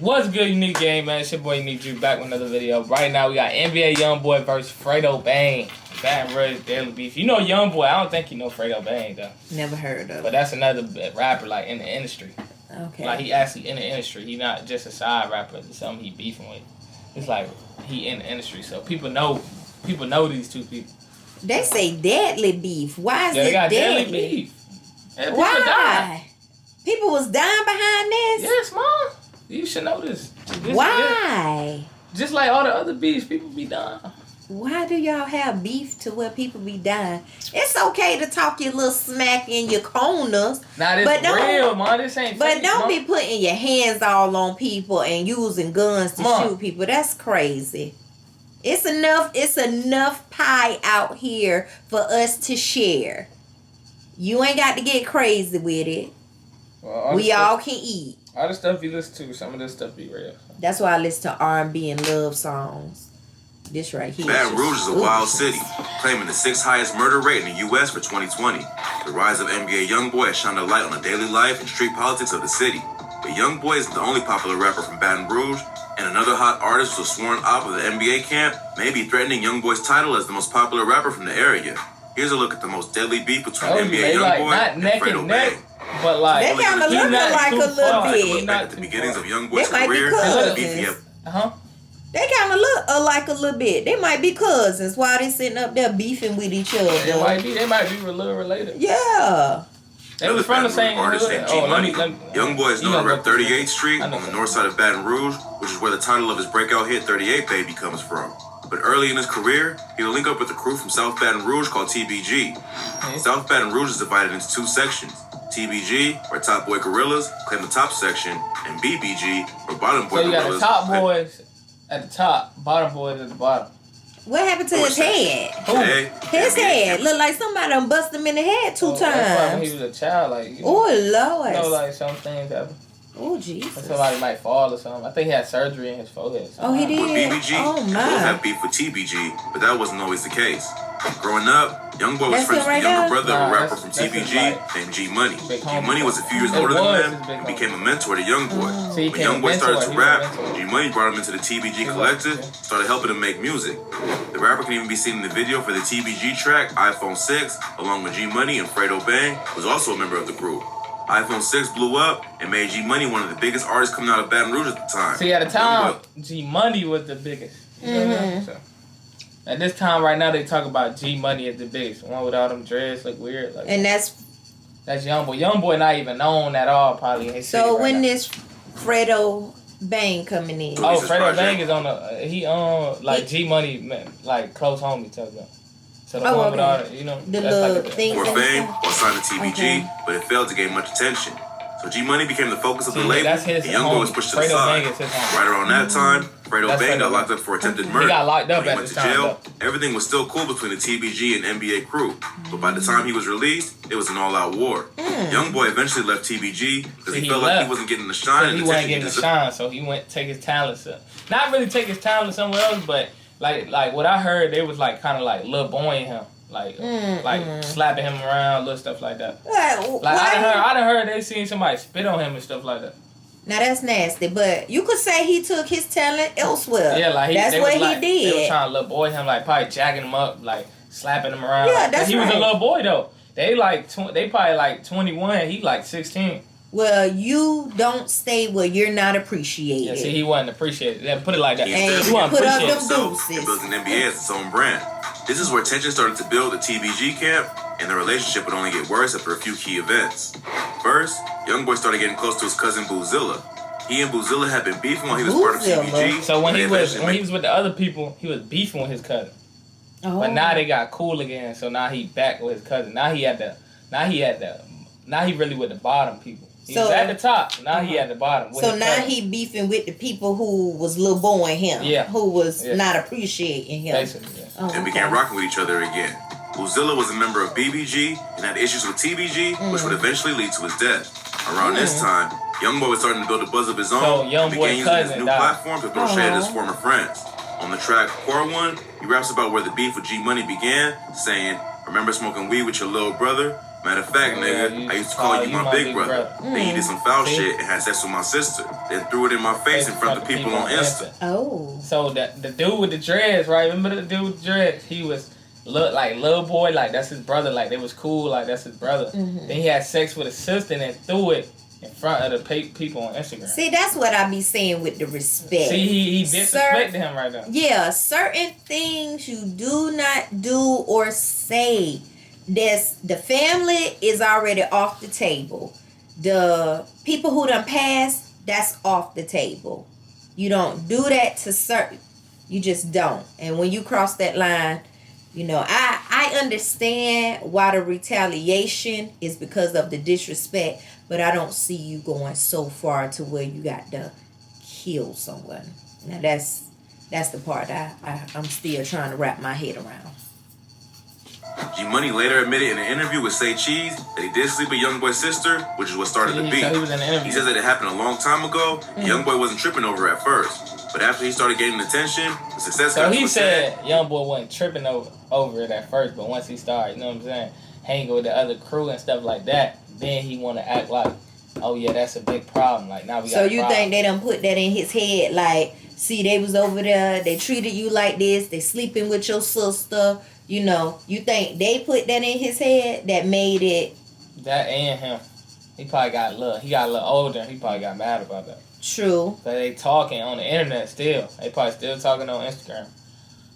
What's good, Unique Game, man? It's your boy Uniquejuyt back with another video. Right now, we got NBA Youngboy versus Fredo Bang. Baton Rouge Daily Beef. You know Youngboy. I don't think you know Fredo Bang, though. Never heard of. But that's another rapper, like, in the industry. Okay. Like, he actually in the industry. He not just a side rapper. It's something he beefing with. It's like, he in the industry. So people know these two people. They say deadly beef. Why is Yeah, they it got deadly deadly beef. Yeah, people Why? die. People was dying behind this? Yes, Mom. You should know this. Why? Just like all the other beefs, people be dying. Why do y'all have beef to where people be dying? It's okay to talk your little smack in your corners. Nah, this real, man. This ain't But fake, don't man. be putting your hands all on people and using guns to shoot people. That's crazy. It's enough pie out here for us to share. You ain't got to get crazy with it. Well, we all can eat. All the stuff you listen to, some of this stuff be real. That's why I listen to R&B and love songs. This right here. Baton Rouge is a wild city, claiming the 6th highest murder rate in the U.S. for 2020. The rise of NBA Youngboy has shined a light on the daily life and street politics of the city. But Youngboy isn't the only popular rapper from Baton Rouge, and another hot artist who's a sworn op of the NBA camp may be threatening Youngboy's title as the most popular rapper from the area. Here's a look at the most deadly beef between NBA Youngboy and Fredo Bang. But like, they kind of look like a little bit. At the beginnings of Youngboy's they career, might be cousins. They kind of look alike a little bit. They might be cousins while they sitting up there beefing with each other. They might be a little related. Yeah. They was from the same artist named G Money. Youngboy is known to rep 38th Street on the north side of Baton Rouge, which is where the title of his breakout hit 38 Baby comes from. But early in his career, he would link up with a crew from South Baton Rouge called TBG. South Baton Rouge is divided into two sections. TBG, where Top Boy Gorillas claim the top section, and BBG, where Bottom Boy Gorillas. So you got the top boys at the top, bottom boys at the bottom. What happened to his head? Today, his head looked like somebody done bust him in the head two times. That's why when he was a child, like, you know, Lord. You know, like some things happen. Oh, Jesus. Somebody might fall or something. I think he had surgery in his forehead. Oh, he did? With BBG, oh, my. both have beef with TBG, but that wasn't always the case. Growing up, Youngboy was friends with the younger brother of a rapper from TBG named G Money. G Money was a few years older than them and became a mentor to Youngboy. When Youngboy started to rap, G Money brought him into the TBG collective, started helping him make music. The rapper can even be seen in the video for the TBG track iPhone 6, along with G Money and Fredo Bang, who was also a member of the group. iPhone 6 blew up and made G Money one of the biggest artists coming out of Baton Rouge at the time. See, at the time, G Money was the biggest. You know what I mean? So, at this time, right now, they talk about G Money as the biggest. One with all them dreads look weird. Like, and that's Youngboy. Youngboy not even known at all, probably. In his city so right when now. this Fredo Bang coming in? Oh, Fredo Bang is on the. He like G Money, like close homie type of. So the one with all the, you know, the little like things. For fame, or signed to TBG, but it failed to gain much attention. So G Money became the focus of the label, and Youngboy was pushed to the side. Right around that time, Fredo Bang got locked up for attempted murder. He got locked up when he went to jail. Everything was still cool between the TBG and NBA crew, but by the time he was released, it was an all-out war. Youngboy eventually left TBG because he felt like he wasn't getting the shine and he wasn't getting the shine, so he went take his talents up. Not really take his talent somewhere else, but like what I heard, they was like kind of like Lil Boying him. Like slapping him around, little stuff like that. Like I done heard they seen somebody spit on him and stuff like that. Now that's nasty, but you could say he took his talent elsewhere. Yeah, like that's what he did. They were trying to little boy him, like probably jacking him up, like slapping him around. Yeah, that's he was a little boy though. They probably like 21. He like 16. Well, you don't stay where you're not appreciated. Yeah, see, he wasn't appreciated. Yeah, put it like that. He wasn't put up appreciated. them deuces. And building NBA as its own brand. This is where tension started to build at TBG camp, and the relationship would only get worse after a few key events. First, Youngboy started getting close to his cousin Boozilla. He and Boozilla had been beefing while he was part of TBG. So when he was with the other people, he was beefing with his cousin. Oh. But now they got cool again. So now he back with his cousin. Now he really with the bottom people. He was at the top. Now he at the bottom. So now he beefing with the people who was little boying him. Yeah. Who was not appreciating him. Basically, yeah. And began rocking with each other again. Boozilla was a member of BBG and had issues with TBG, which would eventually lead to his death. Around this time, Youngboy was starting to build a buzz of his own and began using his new platform to throw shade at his former friends. On the track Core One, he raps about where the beef with G Money began, saying, "Remember smoking weed with your little brother? Matter of fact, nigga, I used to call you my big brother. Then you did some foul shit and had sex with my sister. Then threw it in my face in front of the people on Insta. Oh. So the dude with the dreads, right? Remember the dude with the dreads? He was like little boy, like that's his brother. Like they was cool, like that's his brother. Then he had sex with his sister and then threw it in front of the people on Instagram. See, that's what I be saying with the respect. See, he disrespected him right now. Yeah, certain things you do not do or say. The family is already off the table. The people who done passed, that's off the table. You don't do that to certain. You just don't. And when you cross that line, you know, I understand why the retaliation is because of the disrespect, but I don't see you going so far to where you got to kill someone. Now that's the part I'm still trying to wrap my head around. G-Money later admitted in an interview with Say Cheese that he did sleep with Youngboy's sister, which is what started the beef. So he was in the interview. He says that it happened a long time ago. Youngboy wasn't tripping over at first, but after he started gaining attention, the success. So he said Youngboy wasn't tripping over it at first, but once he started, you know what I'm saying, hanging with the other crew and stuff like that, then he want to act like, oh yeah, that's a big problem. Like now we got. So you think they done put that in his head? Like, see, they was over there, they treated you like this, they sleeping with your sister. You know, you think they put that in his head that made it? That and him. He probably got a little older and he probably got mad about that. True. So they talking on the internet still. They probably still talking on Instagram.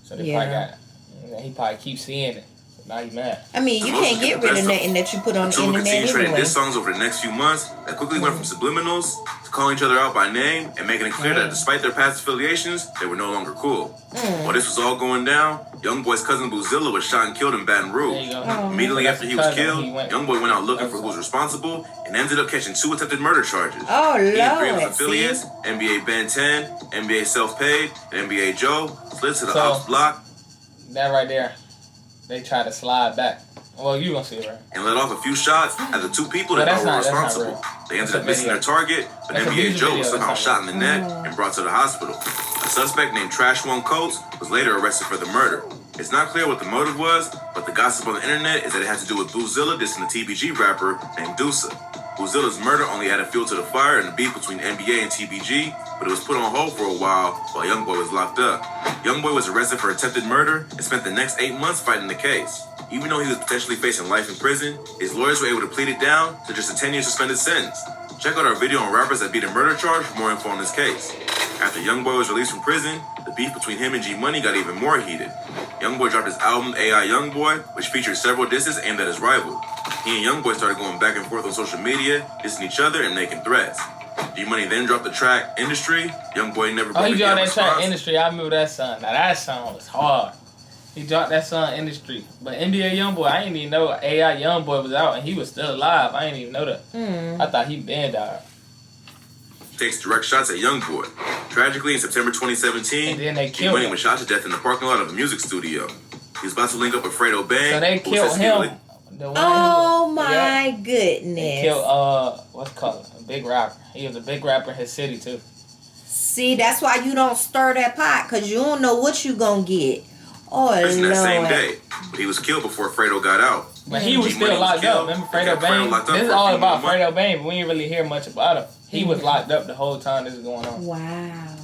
So they probably got, he probably keeps seeing it. So now he mad. I mean, you can't get rid of nothing that you put on the internet continued trading anyway. diss songs over the next few months that quickly went from subliminals to calling each other out by name and making it clear that despite their past affiliations, they were no longer cool. While this was all going down, Youngboy's cousin Boozilla was shot and killed in Baton Rouge. Immediately after he was killed, Youngboy went out looking for who was responsible and ended up catching 2 attempted murder charges. Oh, Lord. He and 3 of his affiliates, NBA Ben 10, NBA Self-Paid, and NBA Joe, slid to the ops block. That right there, they try to slide back. Well, you gonna see it, right? And let off a few shots at the 2 people that were responsible. They ended up missing their target, but NBA Joe was somehow shot in the neck and brought to the hospital. A suspect named Trash One Coates was later arrested for the murder. It's not clear what the motive was, but the gossip on the internet is that it had to do with Boozilla dissing the TBG rapper named Deusa. Boozilla's murder only added fuel to the fire in the beef between NBA and TBG, but it was put on hold for a while Youngboy was locked up. Youngboy was arrested for attempted murder and spent the next 8 months fighting the case. Even though he was potentially facing life in prison, his lawyers were able to plead it down to just a 10-year suspended sentence. Check out our video on rappers that beat a murder charge for more info on this case. After Youngboy was released from prison, the beef between him and G-Money got even more heated. Youngboy dropped his album AI Youngboy, which featured several disses aimed at his rival. He and Youngboy started going back and forth on social media, dissing each other and making threats. G-Money then dropped the track Industry. Youngboy never he dropped that track Industry. I remember that song. Now that song was hard. He dropped that song Industry. But NBA Youngboy, I didn't even know AI Youngboy was out and he was still alive. I didn't even know that. I thought he been died. Takes direct shots at Youngboy. Tragically, in September 2017, G-Money was shot to death in the parking lot of a music studio. He was about to link up with Fredo Bang. So they killed him. Oh my goodness. They killed, what's it called? A big rapper. He was a big rapper in his city too. See, that's why you don't stir that pot, because you don't know what you gonna get. Oh, Lord. That same day, but he was killed before Fredo got out. But he was still locked up. Remember Fredo Bang? This is all about Fredo Bang, but we didn't really hear much about him. He was locked up the whole time this is going on. Wow.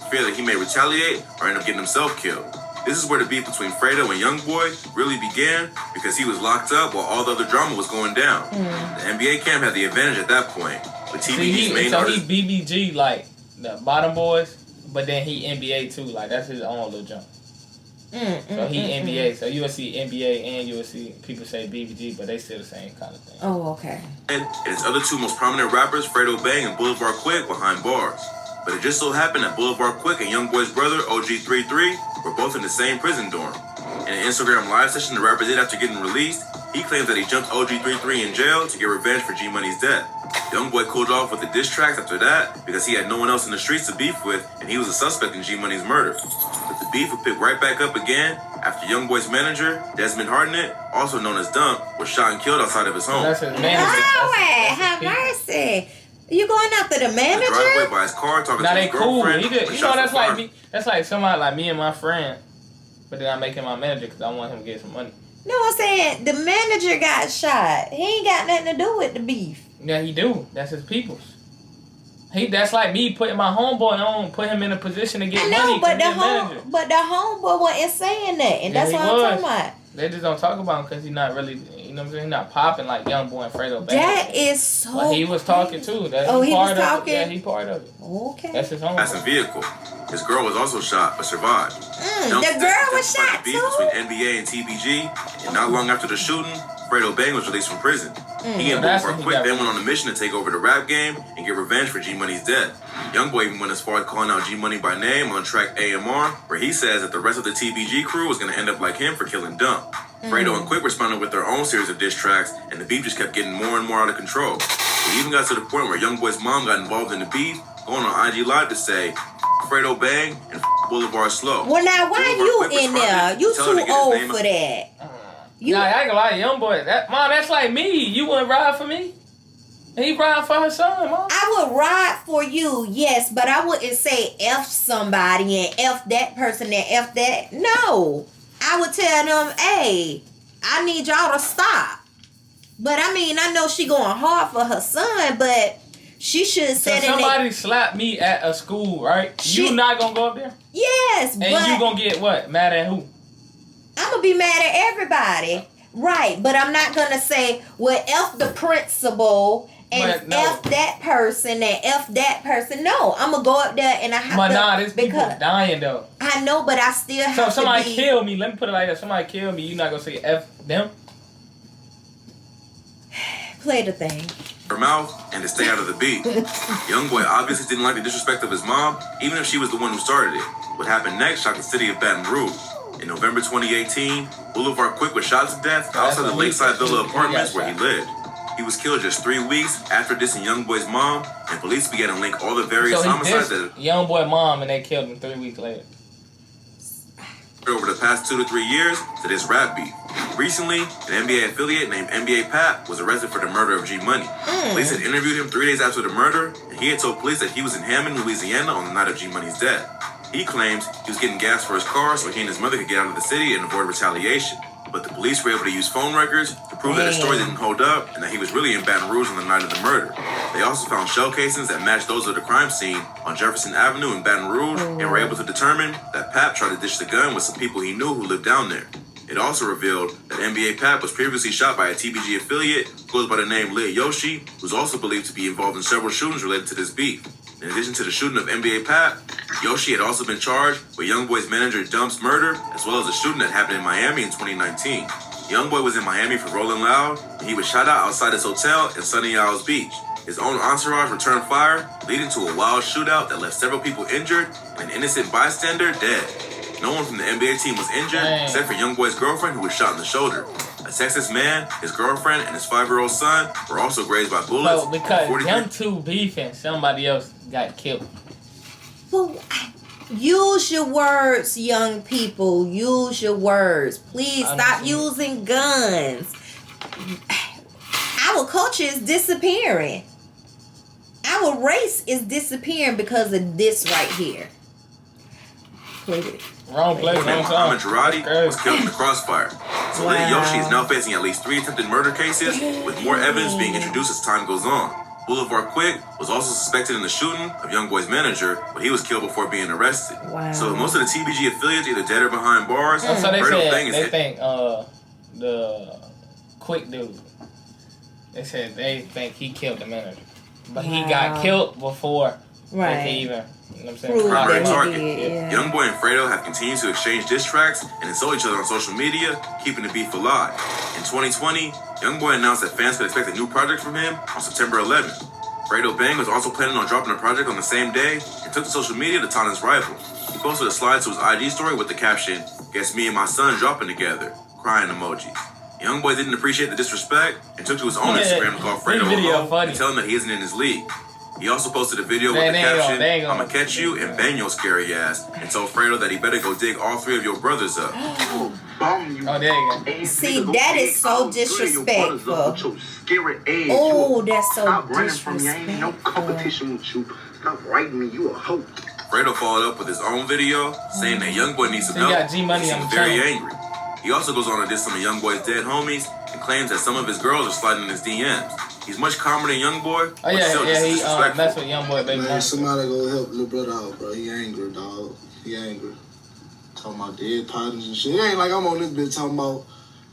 Fear that he may retaliate or end up getting himself killed. This is where the beef between Fredo and Youngboy really began because he was locked up while all the other drama was going down. The NBA camp had the advantage at that point. But TBG's main artist... he BBG like the bottom boys, but then he NBA too. Like that's his own little jump. So he NBA. So you will see NBA and you will see people say BBG, but they still the same kind of thing. Oh, okay. And his other 2 most prominent rappers, Fredo Bang and Boulevard Quick, behind bars. But it just so happened that Boulevard Quick and Youngboy's brother, OG33, were both in the same prison dorm. In an Instagram live session the rapper did after getting released, he claims that he jumped OG33 in jail to get revenge for G-Money's death. Youngboy cooled off with the diss tracks after that because he had no one else in the streets to beef with and he was a suspect in G-Money's murder. But the beef would pick right back up again after Youngboy's manager, Desmond Hartnett, also known as Dump, was shot and killed outside of his home. That's his manager. Have mercy. You going after the manager? The driveway by his car talking to his girlfriend. Cool. You know, that's like me. That's like somebody like me and my friend. But then I make him my manager because I want him to get some money. No, I'm saying the manager got shot. He ain't got nothing to do with the beef. Yeah, he do. That's his people's. That's like me putting my homeboy on, put him in a position to get money. But the homeboy wasn't saying that, and that's what I'm talking about. They just don't talk about him because he's not really, you know what I'm saying? He's not popping like Youngboy and Fredo. That is so. But he was talking too. He was talking. Yeah, he part of it. Okay. That's his homeboy. That's a vehicle. His girl was also shot but survived. The girl was shot too. Between NBA and TBG, and not long after the shooting, Fredo Bang was released from prison. He and Boulevard Quick then went on a mission to take over the rap game and get revenge for G Money's death. Youngboy even went as far as calling out G Money by name on track AMR, where he says that the rest of the TBG crew was going to end up like him for killing Dump. Fredo and Quick responded with their own series of diss tracks, and the beef just kept getting more and more out of control. It even got to the point where Youngboy's mom got involved in the beef, going on IG Live to say, Fredo Bang and Boulevard Slow. Well, now why you in there? You too old for that. Nah, I ain't gonna lie, Youngboy. That's like me. You wouldn't ride for me? And he ride for her son, Mom. I would ride for you, yes, but I wouldn't say F somebody and F that person and F that. No. I would tell them, hey, I need y'all to stop. But I mean, I know she going hard for her son, but she should have said somebody slapped me at a school, right? You not gonna go up there? Yes, and you gonna get what? Mad at who? I'm gonna be mad at everybody. Right, but I'm not gonna say, well, F the principal and F that person and F that person. No, I'm gonna go up there and I have to. But nah, there's people dying though. I know, but I still have to. So if somebody kill me, let me put it like that. Somebody kill me, you're not gonna say F them? Play the thing. Her mouth and to stay out of the beef. Youngboy obviously didn't like the disrespect of his mom, even if she was the one who started it. What happened next shocked the city of Baton Rouge. In November 2018, Boulevard Quick was shot to death outside the Lakeside Villa Apartments where he lived. He was killed just 3 weeks after dissing Youngboy's mom, and police began to link all the various homicides that Youngboy mom, and they killed him 3 weeks later. Over the past 2 to 3 years to this rap beef. Recently, an NBA affiliate named NBA Pap was arrested for the murder of G Money. Police had interviewed him 3 days after the murder, and he had told police that he was in Hammond, Louisiana on the night of G Money's death. He claims he was getting gas for his car so he and his mother could get out of the city and avoid retaliation. But the police were able to use phone records to prove that his story didn't hold up and that he was really in Baton Rouge on the night of the murder. They also found shell casings that matched those of the crime scene on Jefferson Avenue in Baton Rouge and were able to determine that Pap tried to ditch the gun with some people he knew who lived down there. It also revealed that NBA Pap was previously shot by a TBG affiliate who goes by the name Lil Yoshi, who's also believed to be involved in several shootings related to this beef. In addition to the shooting of NBA Pap, Yoshi had also been charged with Youngboy's manager Dump's murder, as well as a shooting that happened in Miami in 2019. Youngboy was in Miami for Rolling Loud, and he was shot out outside his hotel in Sunny Isles Beach. His own entourage returned fire, leading to a wild shootout that left several people injured and an innocent bystander dead. No one from the NBA team was injured, except for Youngboy's girlfriend, who was shot in the shoulder. A Texas man, his girlfriend, and his 5-year-old son were also grazed by bullets. No, because them two beefing, somebody else got killed. But use your words, young people. Use your words. Please stop using guns. Our culture is disappearing. Our race is disappearing because of this right here. Play it. Wrong place, wrong song. Muhammad Jarrati was killed in the crossfire. So Lil Yoshi is now facing at least 3 attempted murder cases, with more evidence being introduced as time goes on. Boulevard Quick was also suspected in the shooting of Youngboy's manager, but he was killed before being arrested. Wow. So most of the TBG affiliates either dead or behind bars. So they think the Quick dude. They said they think he killed the manager, but he got killed before they could even. You know what I'm saying? Youngboy and Fredo have continued to exchange diss tracks and insult each other on social media, keeping the beef alive. In 2020, Youngboy announced that fans could expect a new project from him on September 11th. Fredo Bang was also planning on dropping a project on the same day and took to social media to taunt his rival. He posted a slide to his IG story with the caption, "Guess me and my son dropping together," crying emojis. Youngboy didn't appreciate the disrespect and took to his own Instagram to call Fredo and tell him that he isn't in his league. He also posted a video with the caption, "I'ma catch you and bang your scary ass," and told Fredo that he better go dig all 3 of your brothers up. Oh, there you go. See, that is so disrespectful. Oh, that's so disrespectful. Ain't no competition with you. Stop writing me, you a hoe. Fredo followed up with his own video saying that Youngboy needs some help. G Money He on was the very channel. angry. He also goes on to diss some of Youngboy's dead homies and claims that some of his girls are sliding in his DMs. He's much calmer than Youngboy. Oh yeah, he that's what Youngboy baby. Man, somebody go help little brother out, bro. He angry, dog. He angry. Talking about dead partners and shit. It ain't like I'm on this bitch talking about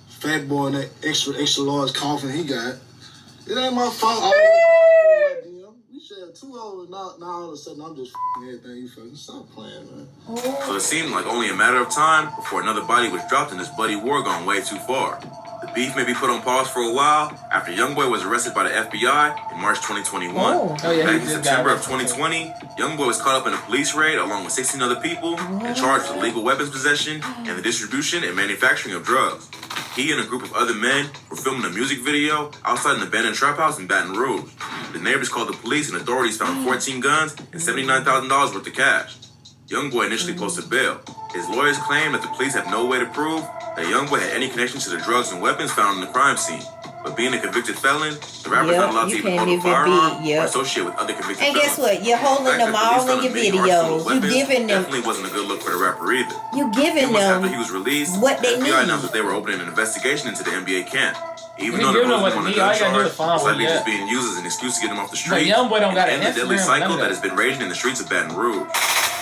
fat boy and that extra large coffin he got. It ain't my fault. We shared 2 hours. Now all of a sudden I'm just everything you fucking stop playing, man. So it seemed like only a matter of time before another body was dropped in this bloody war gone way too far. The beef may be put on pause for a while after Youngboy was arrested by the FBI in March 2021. Back in September of 2020, Youngboy was caught up in a police raid along with 16 other people and charged with illegal weapons possession and the distribution and manufacturing of drugs. He and a group of other men were filming a music video outside an abandoned trap house in Baton Rouge. The neighbors called the police and authorities found 14 guns and $79,000 worth of cash. Youngboy initially posted bail. His lawyers claim that the police have no way to prove that Youngboy had any connection to the drugs and weapons found in the crime scene. But being a convicted felon, the rapper is not allowed to even hold a firearm or associate with other convicted felons. And guess what? You're holding them all in your videos. You giving them. Definitely wasn't a good look for the rapper either. You giving them after he was released, what they the need. FBI announced that they were opening an investigation into the NBA camp. Even We though the give them police what on they the need. All gun you gotta do charge is find was one, likely yeah. just being used as an excuse to get him off the But street. Youngboy don't got an And the deadly Instagram, cycle none of that has been raging in the streets of Baton Rouge.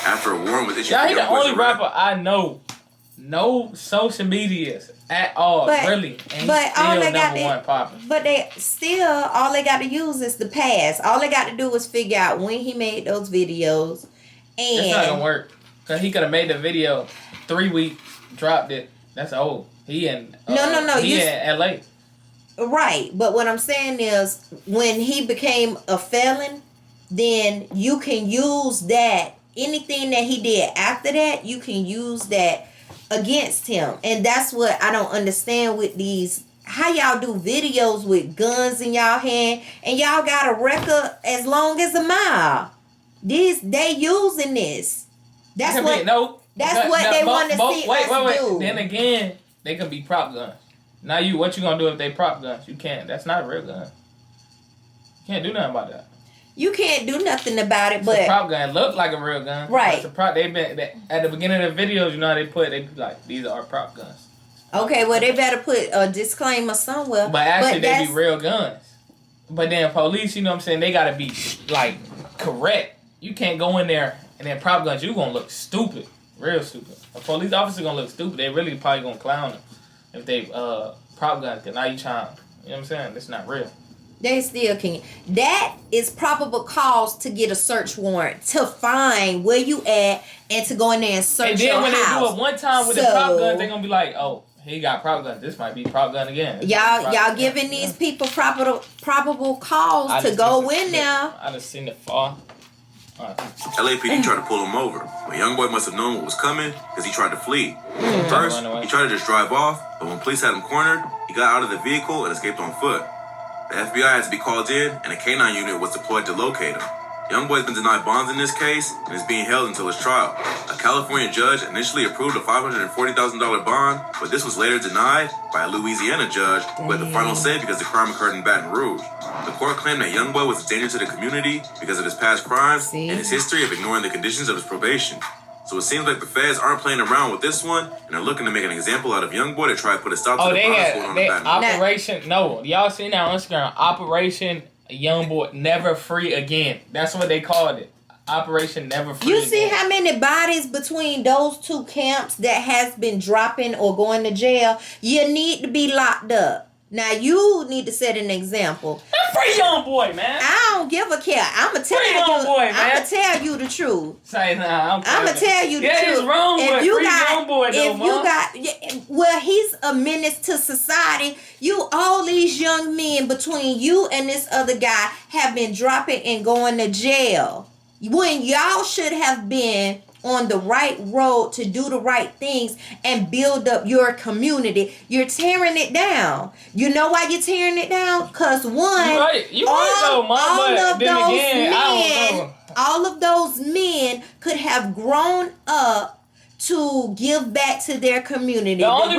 After a warrant was issued Yeah, for he the Youngboy's only arrest, rapper I know. No social medias at all, really. And but he's still all they got number one popping. But they still, all they got to use is the past. All they got to do is figure out when he made those videos. And It's not gonna work. Cause he could have made the video 3 weeks, dropped it. That's old. He in No. He in LA. Right, but what I'm saying is when he became a felon, then you can use that. Anything that he did after that, you can use that against him. And that's what I don't understand with these. How y'all do videos with guns in y'all hand and y'all got a record as long as a mile. They using this. That's what they want to see us do. Then again, they could be prop guns. Now what you gonna do if they prop guns? You can't. That's not a real gun. You can't do nothing about that. You can't do nothing about it, but the prop gun look like a real gun. Right. At the beginning of the videos, you know how they be like, these are prop guns. Okay, well they better put a disclaimer somewhere. But actually they be real guns. But then police, you know what I'm saying, they gotta be like correct. You can't go in there and then prop guns, you gonna look stupid. Real stupid. A police officer gonna look stupid. They really probably gonna clown them if they prop guns, cause now you trying, you know what I'm saying? It's not real. They still can. That is probable cause to get a search warrant to find where you at and to go in there and search your house. And then when they do it one time with the prop guns, they gonna be like, oh, he got prop guns. This might be prop gun again. Y'all giving these people probable cause to go in there. I just seen it fall. LAPD tried to pull him over, but Youngboy must have known what was coming because he tried to flee. First, he tried to just drive off, but when police had him cornered, he got out of the vehicle and escaped on foot. The FBI had to be called in, and a K-9 unit was deployed to locate him. Youngboy's been denied bonds in this case and is being held until his trial. A California judge initially approved a $540,000 bond, but this was later denied by a Louisiana judge who had the final say because the crime occurred in Baton Rouge. The court claimed that Youngboy was a danger to the community because of his past crimes and his history of ignoring the conditions of his probation. So it seems like the feds aren't playing around with this one and are looking to make an example out of Youngboy to try to put a stop to the violence going on in Baton Rouge. Operation, no, y'all seen that on Instagram, Operation Youngboy Never Free Again. That's what they called it. Operation Never Free Again. You see how many bodies between those two camps that has been dropping or going to jail? You need to be locked up. Now you need to set an example. Free Youngboy, man. I don't give a care. I'ma tell you the truth. Say nah, I'ma tell you the truth. Yeah, it's wrong with Free Youngboy though, well, he's a menace to society. All these young men between you and this other guy have been dropping and going to jail. When y'all should have been on the right road to do the right things and build up your community. You're tearing it down. You know why you're tearing it down? Because all of those men could have grown up to give back to their community. The only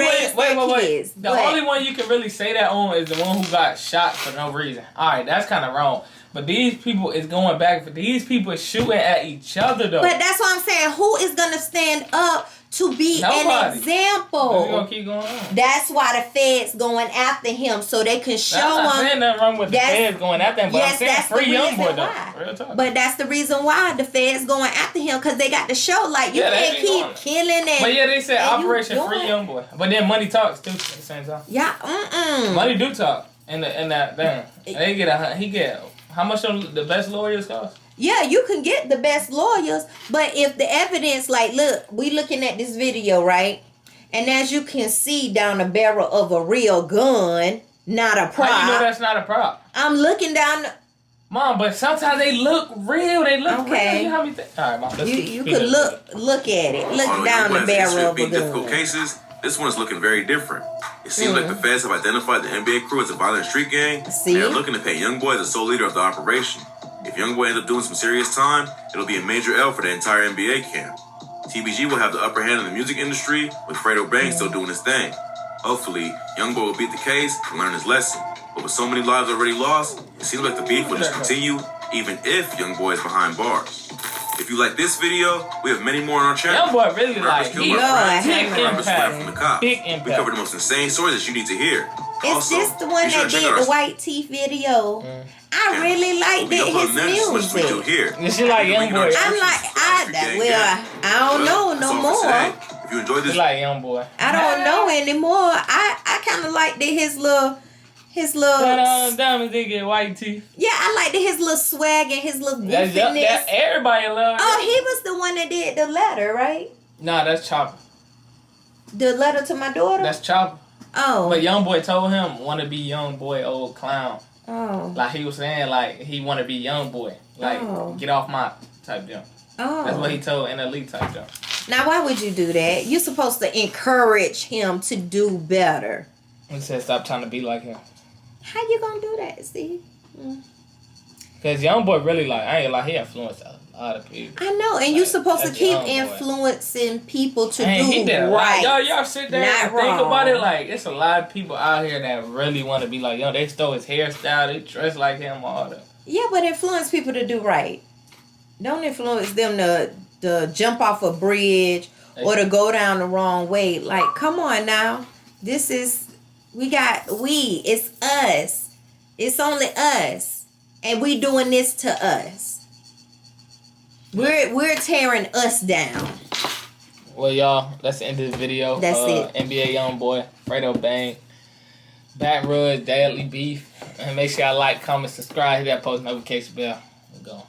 one you can really say that on is the one who got shot for no reason. All right, that's kind of wrong. But these people is going back. These people is shooting at each other, though. But that's what I'm saying. Who is going to stand up to be Nobody. an example. We're gonna keep going on. That's why the feds going after him, so they can show him. I'm not saying nothing wrong with the feds going after him, but yes, I'm saying that's free the reason Youngboy why. though. Real talk. But that's the reason why the feds going after him, because they got to show, like, you can't keep killing it. But yeah, they said Operation Free Youngboy. But then money talks too at the same time. Yeah, Money do talk. And that damn. He get how much the best lawyers cost? Yeah, you can get the best lawyers, but if the evidence, like, look, we looking at this video, right? And as you can see down the barrel of a real gun, not a prop. How you know that's not a prop? I'm looking down Mom, but sometimes they look real. They look okay. real. All right, Mom. You could look at it. Look down the barrel of a gun. Difficult cases, this one is looking very different. It seems like the feds have identified the NBA crew as a violent street gang. See? They are looking to paint Youngboy the sole leader of the operation. If Youngboy ends up doing some serious time, it'll be a major L for the entire NBA camp. TBG will have the upper hand in the music industry, with Fredo still doing his thing. Hopefully, Youngboy will beat the case and learn his lesson. But with so many lives already lost, it seems like the beef will just continue, even if Youngboy is behind bars. If you like this video, we have many more on our channel. Youngboy really like big impact. Big impact. We cover the most insane stories that you need to hear. Is Also, this the one that did the white teeth video? I really liked his music. Is she like Youngboy? I don't know no more. If you enjoyed this, like Youngboy. I don't know anymore. I kind of liked his little. Diamonds, they get white teeth. Yeah, I liked his little swag and his little goofiness. That everybody loves. Oh, he was the one that did the letter, right? Nah, that's Chopper. The letter to my daughter? That's Chopper. Oh. But Youngboy told him, want to be Youngboy, old clown. Oh. Like he was saying, like he want to be Youngboy. Like, get off my type jump. Oh. That's what he told NLE type jump. Now, why would you do that? You're supposed to encourage him to do better. He said, stop trying to be like him. How you gonna do that, Steve? Because Youngboy really, like, I ain't like, he influenced a lot of people. I know, and you're supposed to keep influencing people to do right. Y'all sit there and think about it. Like, it's a lot of people out here that really want to be like, they stole his hairstyle, they dress like him, all that. Yeah, but influence people to do right. Don't influence them to jump off a bridge or to go down the wrong way. Like, come on now. This is, it's us. It's only us. And we doing this to us. We're tearing us down. Well, y'all, that's the end of the video. That's it. NBA Youngboy, Fredo Bang, Baton Rouge, Daily Beef. And make sure y'all like, comment, subscribe, hit that post notification bell. We're going.